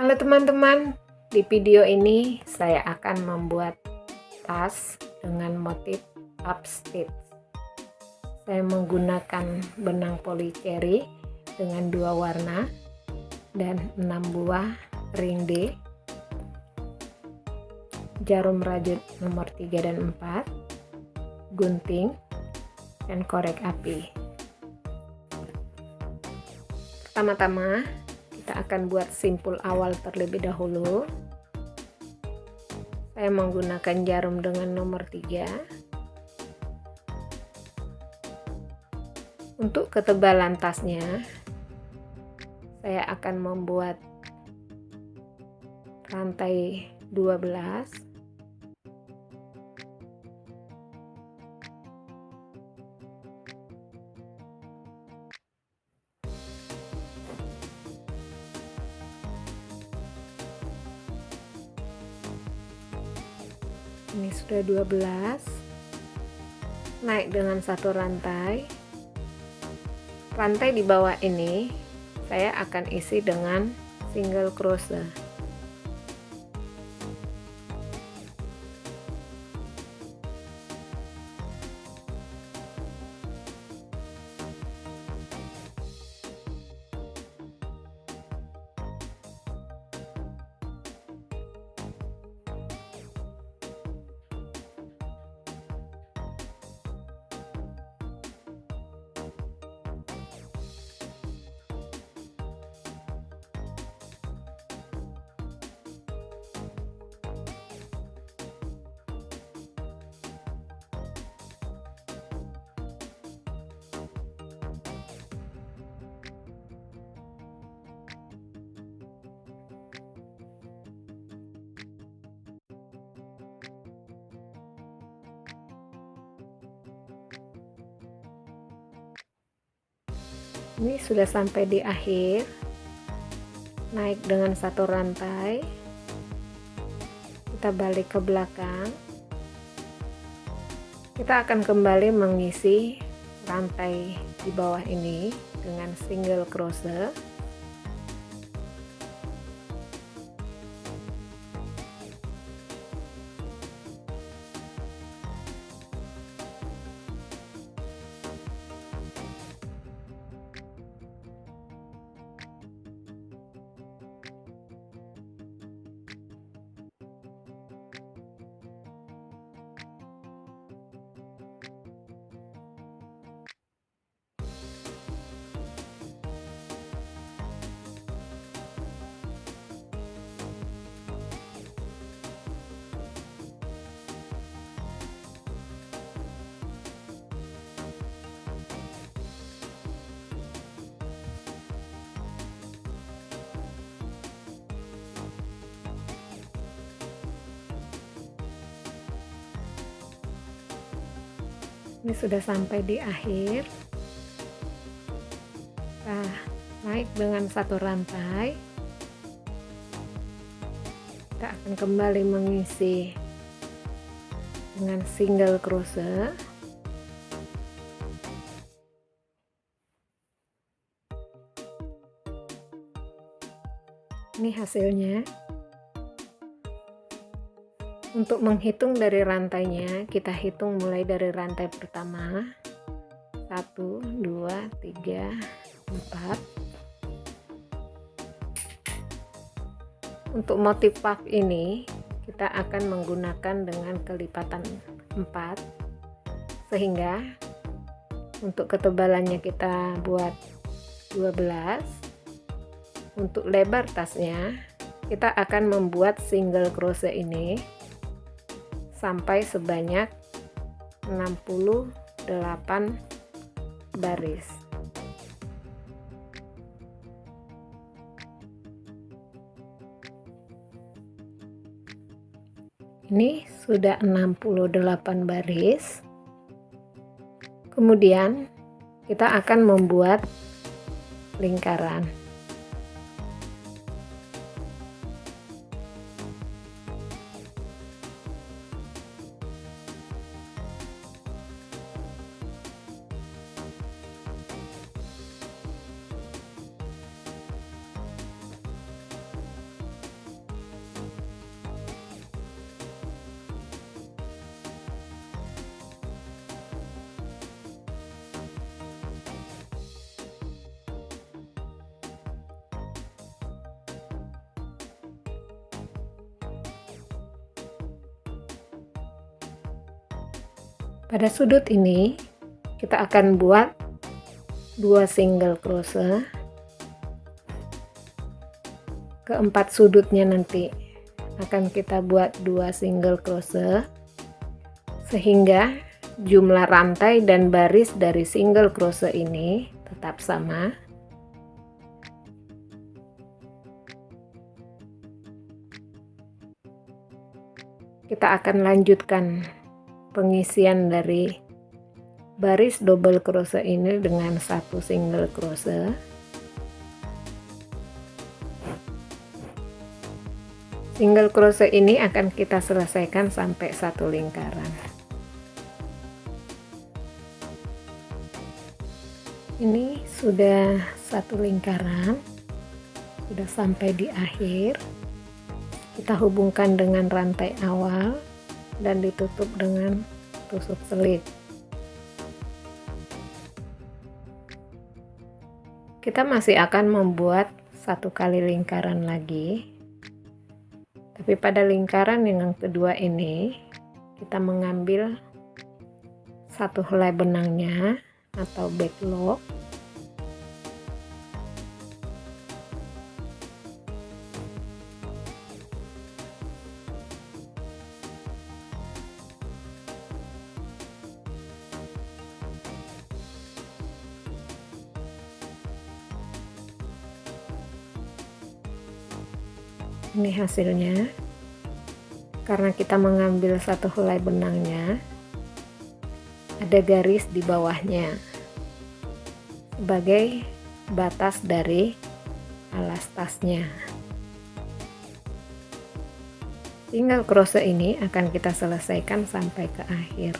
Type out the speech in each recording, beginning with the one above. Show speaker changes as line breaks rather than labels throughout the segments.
Halo teman-teman, di video ini saya akan membuat tas dengan motif puff stitch. Saya menggunakan benang polycherry dengan 2 warna dan 6 buah ring D, jarum rajut nomor 3 dan 4, gunting, dan korek api. Pertama-tama kita akan buat simpul awal terlebih dahulu. Saya menggunakan jarum dengan nomor 3. Untuk ketebalan tasnya, saya akan membuat rantai 12. Ini sudah 12. Naik dengan satu rantai. Rantai di bawah ini saya akan isi dengan single crochet. Ini sudah sampai di akhir. Naik dengan satu rantai, kita balik ke belakang. Kita akan kembali mengisi rantai di bawah ini dengan single crochet. Ini sudah sampai di akhir. Nah, naik dengan satu rantai. Kita akan kembali mengisi dengan single crochet. Ini hasilnya. Untuk menghitung dari rantainya, kita hitung mulai dari rantai pertama. 1, 2, 3, 4. Untuk motif puff ini, kita akan menggunakan dengan kelipatan 4. Sehingga untuk ketebalannya kita buat 12. Untuk lebar tasnya, kita akan membuat single crochet ini sampai sebanyak 68 baris. Ini sudah 68 baris. Kemudian kita akan membuat lingkaran. Pada sudut ini kita akan buat 2 single crochet. Keempat sudutnya nanti akan kita buat 2 single crochet sehingga jumlah rantai dan baris dari single crochet ini tetap sama. Kita akan lanjutkan pengisian dari baris double crochet ini dengan 1 single crochet. Single crochet ini akan kita selesaikan sampai 1 lingkaran. Ini sudah 1 lingkaran, sudah sampai di akhir. Kita hubungkan dengan rantai awal dan ditutup dengan tusuk selip. Kita masih akan membuat 1 kali lingkaran lagi. Tapi pada lingkaran yang kedua ini kita mengambil 1 helai benangnya atau backlog. Ini hasilnya. Karena kita mengambil 1 helai benangnya, ada garis di bawahnya sebagai batas dari alas tasnya. Single crochet ini akan kita selesaikan sampai ke akhir.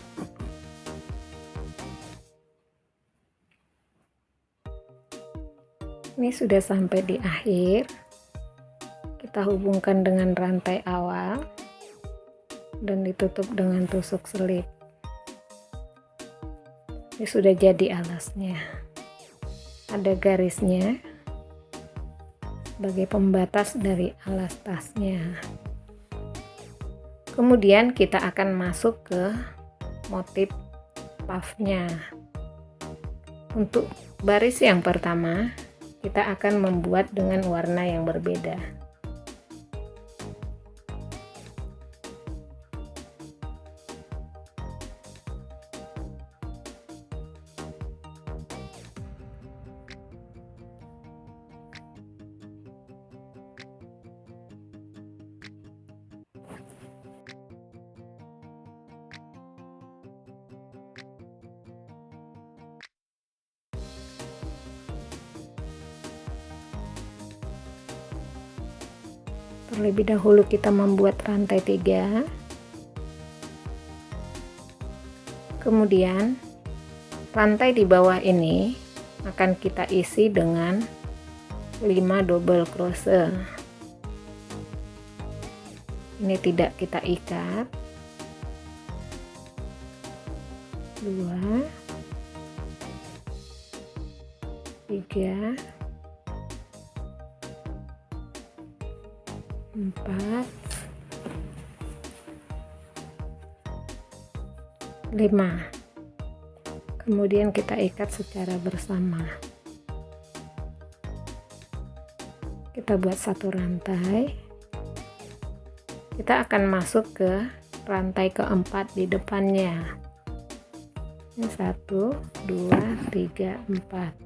Ini sudah sampai di akhir. Kita hubungkan dengan rantai awal dan ditutup dengan tusuk selip. Ini sudah jadi alasnya. Ada garisnya sebagai pembatas dari alas tasnya. Kemudian kita akan masuk ke motif puffnya. Untuk baris yang pertama, kita akan membuat dengan warna yang berbeda. Terlebih dahulu kita membuat rantai 3, kemudian rantai di bawah ini akan kita isi dengan 5 double crochet. Ini tidak kita ikat. 2, 3, 4, 5. Kemudian kita ikat secara bersama. Kita buat 1 rantai. Kita akan masuk ke rantai keempat di depannya. Ini 1, 2, 3, 4.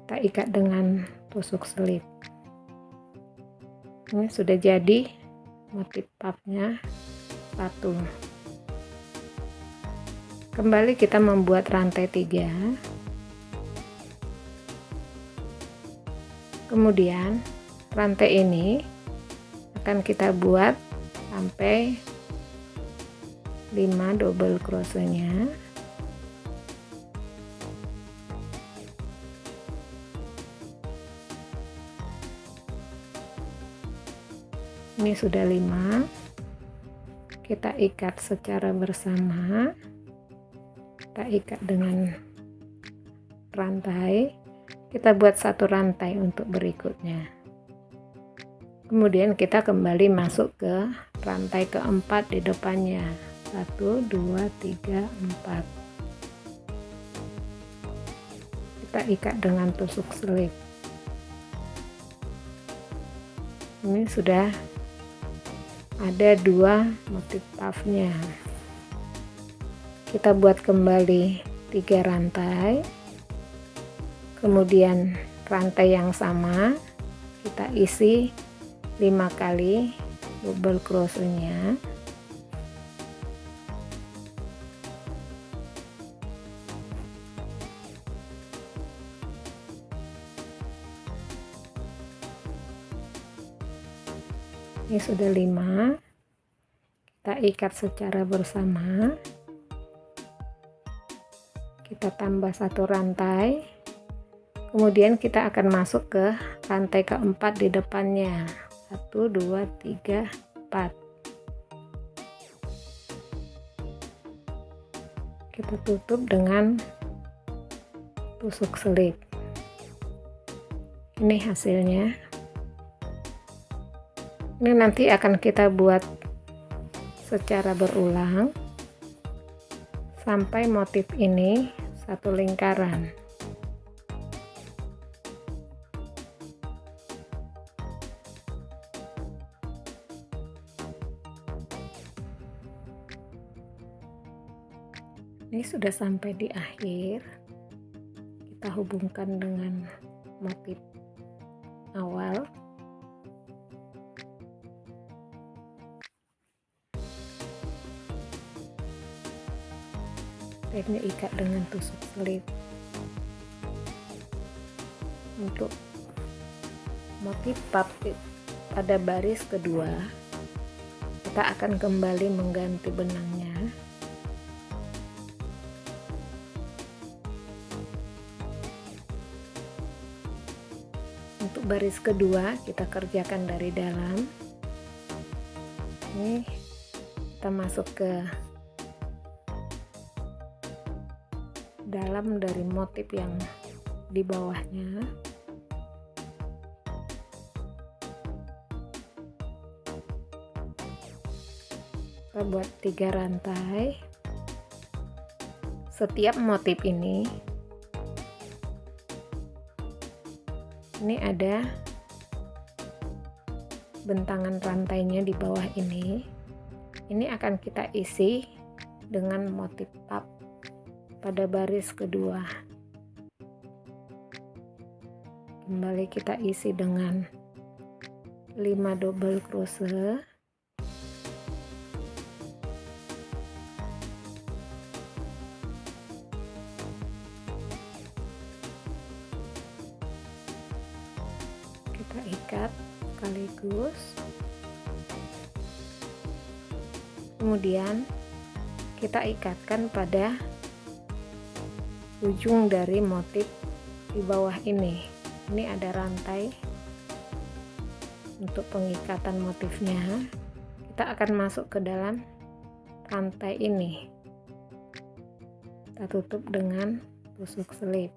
Kita ikat dengan tusuk selip. Ini sudah jadi motif puffnya 1. Kembali kita membuat rantai 3. Kemudian rantai ini akan kita buat sampai 5 double crochetnya. Ini sudah 5. Kita ikat secara bersama. Kita ikat dengan rantai. Kita buat 1 rantai untuk berikutnya. Kemudian kita kembali masuk ke rantai keempat di depannya. 1 2 3 4. Kita ikat dengan tusuk selip. Ini sudah ada 2 motif puffnya. Kita buat kembali 3 rantai, kemudian rantai yang sama kita isi 5 kali double crochetnya. Ini sudah 5, kita ikat secara bersama, kita tambah 1 rantai, kemudian kita akan masuk ke rantai keempat di depannya. 1 2 3 4. Kita tutup dengan tusuk selip. Ini hasilnya. Ini nanti akan kita buat secara berulang sampai motif ini satu lingkaran. Ini sudah sampai di akhir. Kita hubungkan dengan motif awal. Ini ikat dengan tusuk selip. Untuk motif puff pada baris kedua, kita akan kembali mengganti benangnya. Untuk baris kedua kita kerjakan dari dalam. Ini kita masuk ke dalam dari motif yang di bawahnya. Kita buat 3 rantai. Setiap motif ini ada bentangan rantainya di bawah ini. Ini akan kita isi dengan motif puff pada baris kedua. Kembali kita isi dengan 5 double crochet. Kita ikat sekaligus. Kemudian kita ikatkan pada ujung dari motif di bawah ini. Ini ada rantai untuk pengikatan motifnya. Kita akan masuk ke dalam rantai ini. Kita tutup dengan tusuk selip.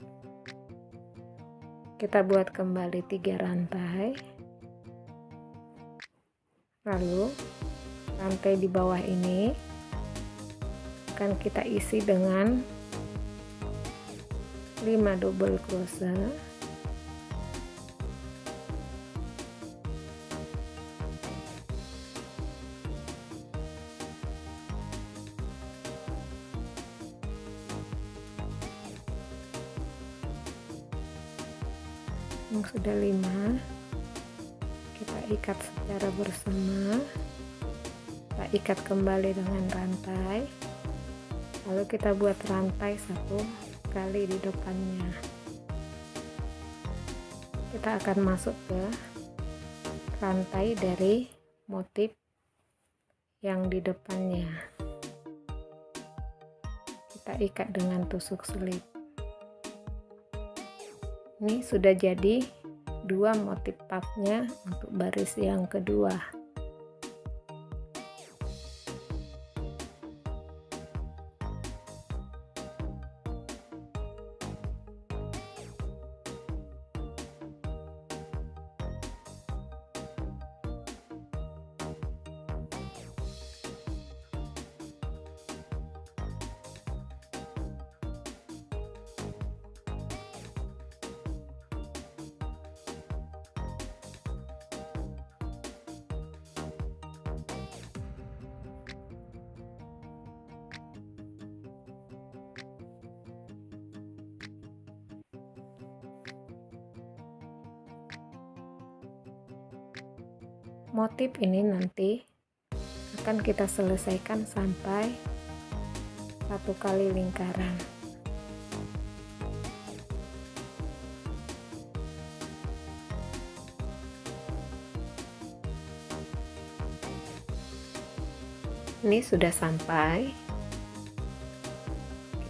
Kita buat kembali 3 rantai. Lalu rantai di bawah ini akan kita isi dengan 5 double crochet. Yang sudah 5 kita ikat secara bersama. Kita ikat kembali dengan rantai, lalu kita buat rantai 1 kali di depannya. Kita akan masuk ke rantai dari motif yang di depannya. Kita ikat dengan tusuk selip. Ini sudah jadi 2 motif puffnya untuk baris yang kedua. Motif ini nanti akan kita selesaikan sampai 1 kali lingkaran. Ini sudah sampai,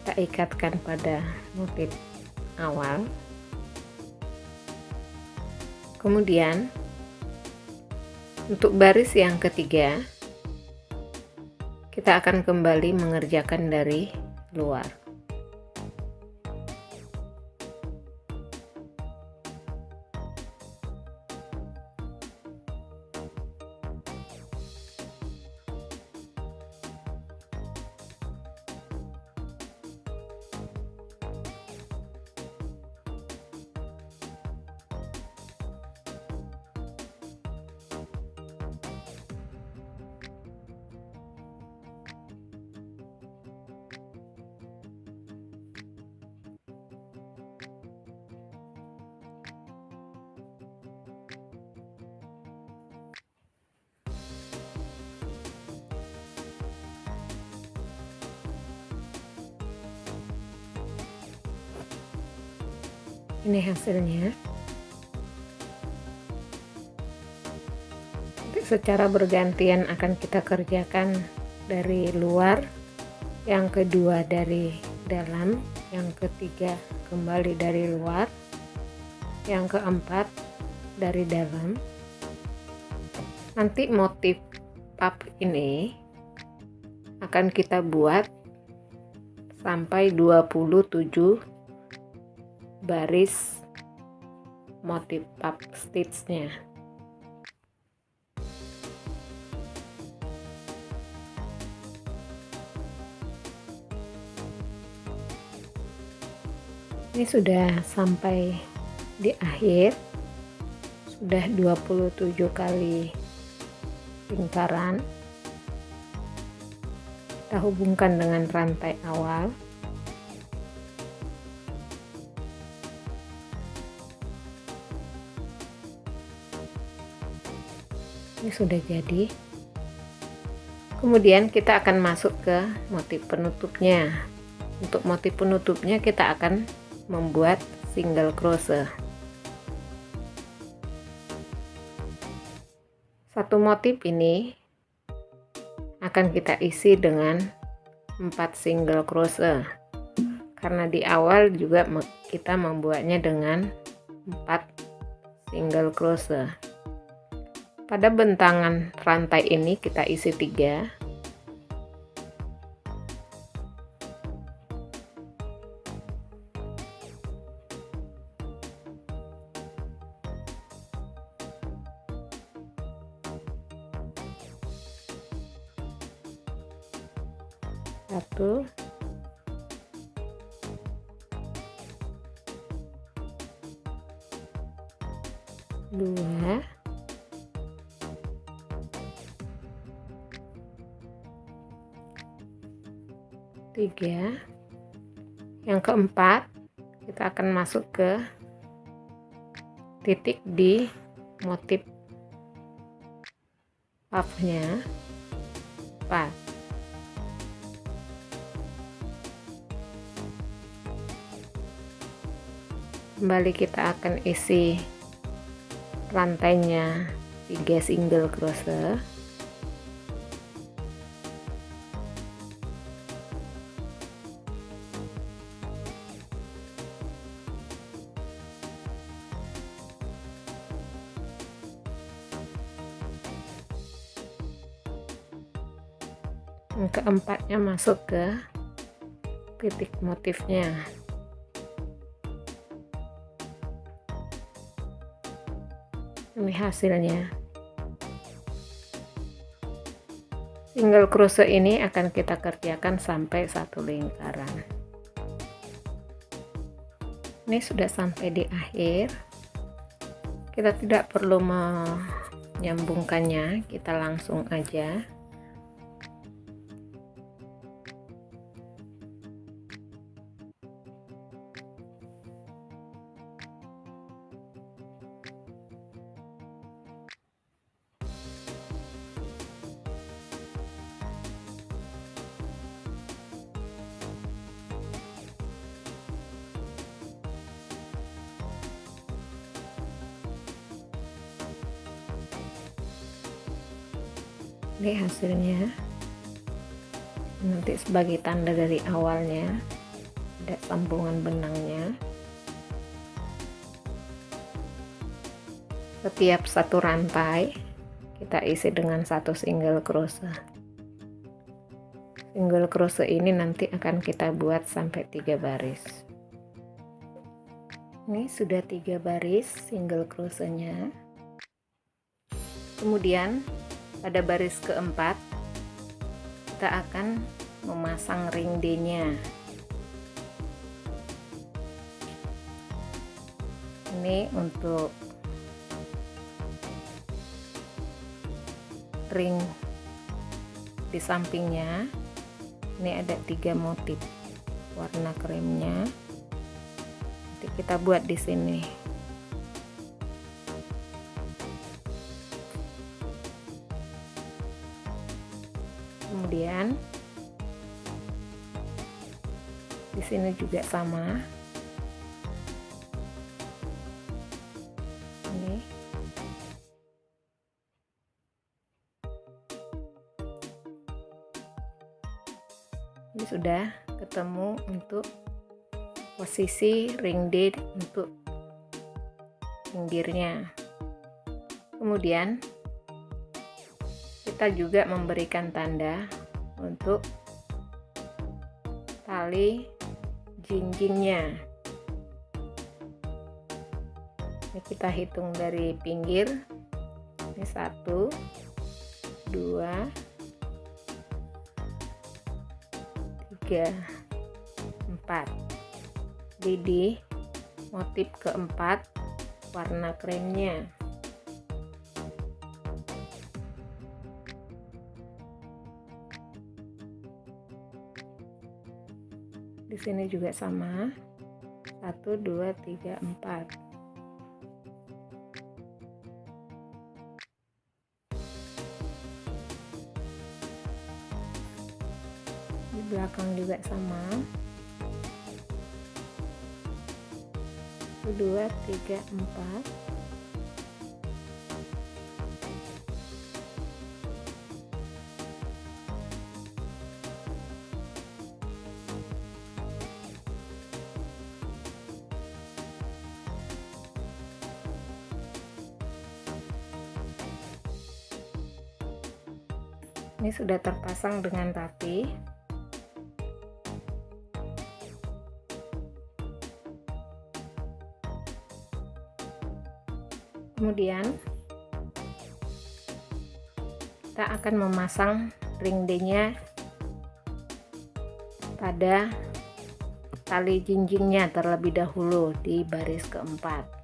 kita ikatkan pada motif awal. Kemudian untuk baris yang ketiga kita akan kembali mengerjakan dari luar. Ini hasilnya. Secara bergantian akan kita kerjakan dari luar, yang kedua dari dalam, yang ketiga kembali dari luar, yang keempat dari dalam. Nanti motif puff ini akan kita buat sampai 27 baris motif puff stitchnya. Ini sudah sampai di akhir, sudah 27 kali lingkaran. Kita hubungkan dengan rantai awal. Ini sudah jadi. Kemudian kita akan masuk ke motif penutupnya. Untuk motif penutupnya kita akan membuat single crochet. Satu motif ini akan kita isi dengan 4 single crochet, karena di awal juga kita membuatnya dengan 4 single crochet. Pada bentangan rantai ini kita isi 3. Satu, dua, tiga. Yang keempat, kita akan masuk ke titik di motif puffnya 4. Kembali kita akan isi rantainya 3 single crochet. Yang keempatnya masuk ke titik motifnya. Ini hasilnya. Single crochet ini akan kita kerjakan sampai 1 lingkaran. Ini sudah sampai di akhir. Kita tidak perlu menyambungkannya, kita langsung aja. Ini hasilnya, nanti sebagai tanda dari awalnya ada sambungan benangnya. Setiap satu rantai kita isi dengan satu single crochet. Single crochet ini nanti akan kita buat sampai 3 baris. Ini sudah 3 baris single crochetnya. Kemudian pada baris keempat kita akan memasang ring D-nya. Ini untuk ring di sampingnya. Ini ada 3 motif warna kremnya. Nanti kita buat di sini. Kemudian di sini juga sama. Ini sudah ketemu untuk posisi ring D untuk pinggirnya. Kemudian kita juga memberikan tanda untuk tali jinjingnya. Ini kita hitung dari pinggir. Ini 1, 2, 3, 4. Jadi motif keempat warna kremnya. Di sini juga sama. 1, 2, 3, 4. Di belakang juga sama. 1, 2, 3, 4. Ini sudah terpasang dengan rapi. Kemudian kita akan memasang ring D-nya pada tali jinjingnya terlebih dahulu di baris keempat.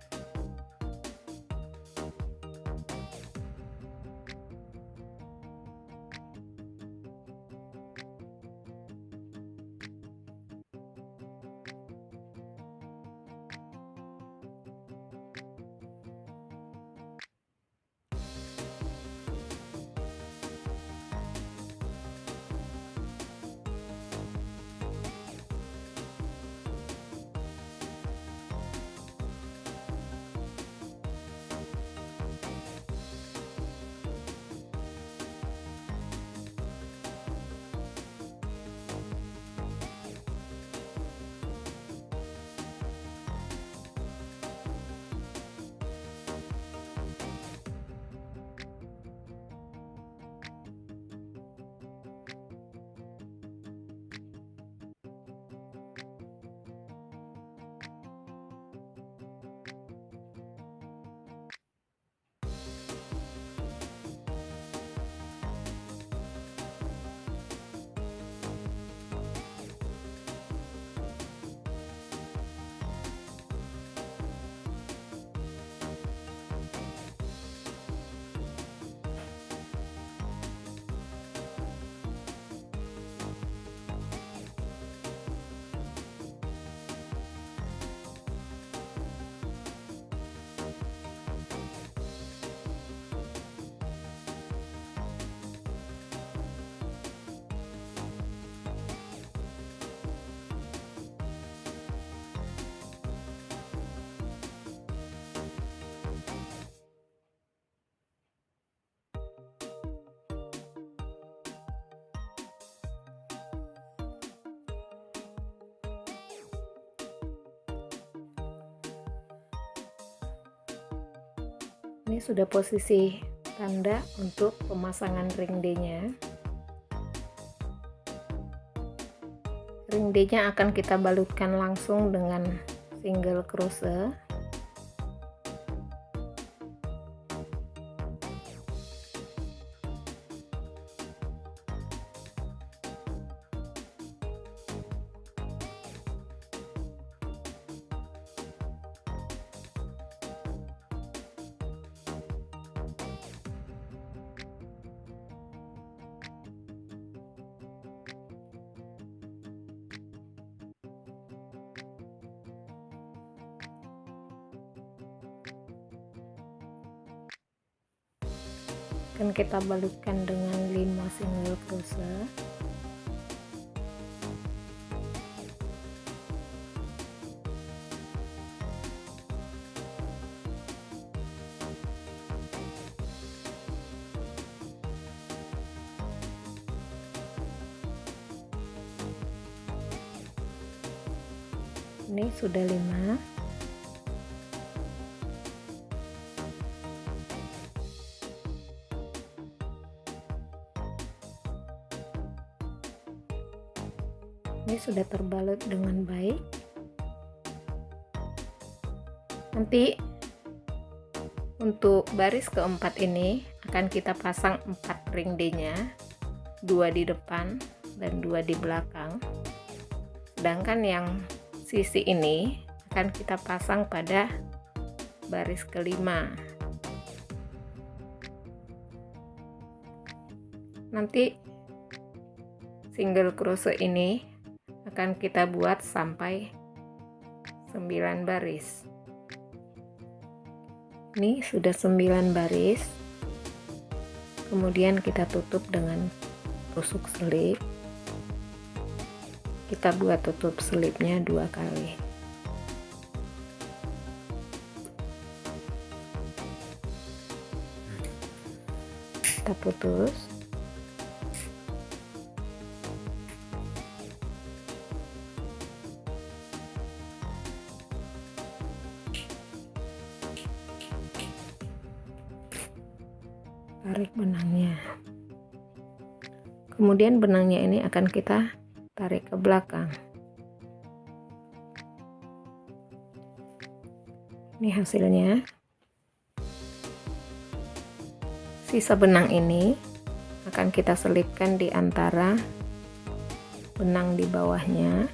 Ini sudah posisi tanda untuk pemasangan ring D-nya. Ring D-nya akan kita balutkan langsung dengan single crochet. Akan kita balutkan dengan 5 single crochet. Ini sudah 5. Ini sudah terbalut dengan baik. Nanti untuk baris keempat ini akan kita pasang 4 ring D-nya, 2 di depan dan 2 di belakang. Sedangkan yang sisi ini akan kita pasang pada baris kelima. Nanti single crochet ini akan kita buat sampai 9 baris. Ini sudah 9 baris. Kemudian kita tutup dengan tusuk selip. Kita buat tutup selipnya 2 kali. Kita putus. Tarik benangnya. Kemudian benangnya ini akan kita tarik ke belakang. Ini hasilnya. Sisa benang ini akan kita selipkan di antara benang di bawahnya.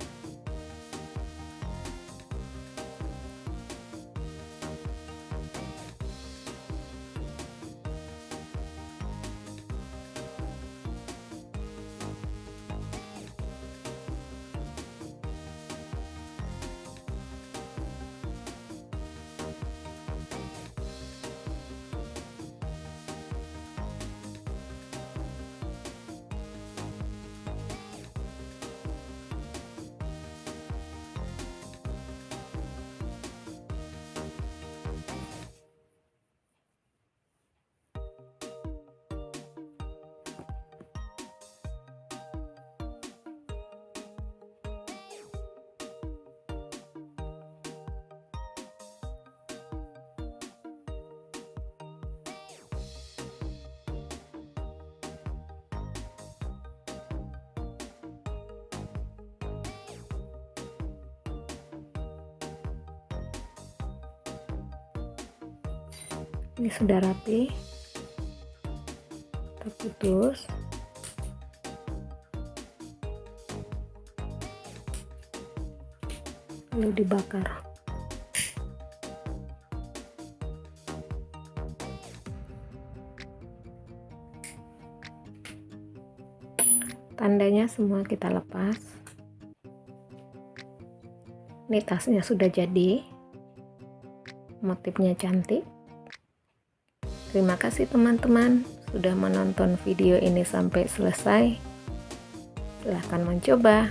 Ini sudah rapi. Kita putus. Lalu dibakar. Tandanya semua kita lepas. Ini tasnya sudah jadi. Motifnya cantik. Terima kasih teman-teman sudah menonton video ini sampai selesai. Silahkan mencoba.